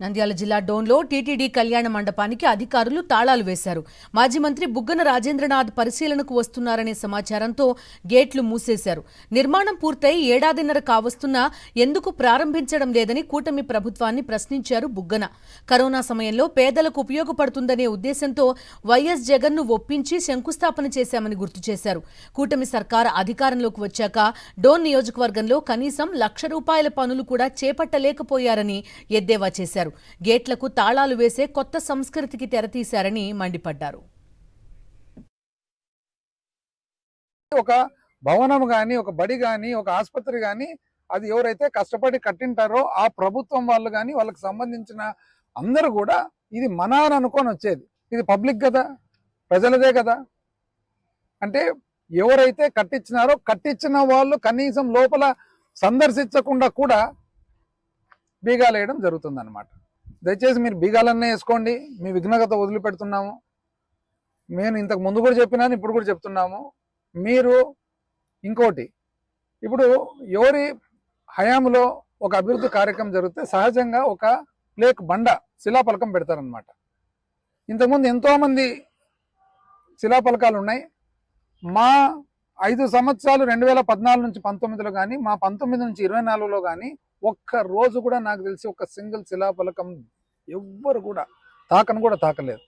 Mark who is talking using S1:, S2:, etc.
S1: నంద్యాల జిల్లా డోన్లో టీటీడీ కళ్యాణ మండపానికి అధికారులు తాళాలు వేశారు. మాజీ మంత్రి బుగ్గన రాజేంద్రనాథ్ పరిశీలనకు వస్తున్నారనే సమాచారంతో గేట్లు మూసేశారు. నిర్మాణం పూర్తయి ఏడాదిన్నర కావస్తున్నా ఎందుకు ప్రారంభించడం లేదని కూటమి ప్రభుత్వాన్ని ప్రశ్నించారు బుగ్గన. కరోనా సమయంలో పేదలకు ఉపయోగపడుతుందనే ఉద్దేశంతో వైఎస్ జగన్ను ఒప్పించి శంకుస్థాపన చేశామని గుర్తు చేశారు. కూటమి సర్కార్ అధికారంలోకి వచ్చాక డోన్ నియోజకవర్గంలో కనీసం ₹1,00,000 పనులు కూడా చేపట్టలేకపోయారని ఎద్దేవా చేశారు. గేట్లకు తాళాలు వేసే కొత్త సంస్కృతికి తెరతీశారని మండిపడ్డారు.
S2: ఒక భవనం గాని, ఒక బడి గాని, ఒక ఆసుపత్రి గాని అది ఎవరైతే కష్టపడి కట్టింటారో ఆ ప్రభుత్వం వాళ్ళు గాని వాళ్ళకి సంబంధించిన అందరూ కూడా ఇది మన అని అనుకొని వచ్చేది. ఇది పబ్లిక్ కదా, ప్రజలదే కదా. అంటే ఎవరైతే కట్టించినారో కట్టించిన వాళ్ళు కనీసం లోపల సందర్శించకుండా కూడా బీగాలు వేయడం జరుగుతుంది అన్నమాట. దయచేసి మీరు బీగాలన్నీ వేసుకోండి, మీ విఘ్నత వదిలిపెడుతున్నాము. నేను ఇంతకు ముందు కూడా చెప్పినాను, ఇప్పుడు కూడా చెప్తున్నాము. మీరు ఇంకోటి, ఇప్పుడు ఎవరి హయాంలో ఒక అభివృద్ధి కార్యక్రమం జరిగితే సహజంగా ఒక ప్లేక్ బండ శిలాఫలకం పెడతారనమాట. ఇంతకుముందు ఎంతోమంది శిలాఫలకాలు ఉన్నాయి. మా 5 సంవత్సరాలు 2014 నుంచి 19లో కానీ, మా 19 నుంచి 24లో కానీ ఒక్క రోజు కూడా నాకు తెలిసి ఒక సింగిల్ శిలాఫలకం ఎవ్వరు కూడా తాకను కూడా తాకలేదు.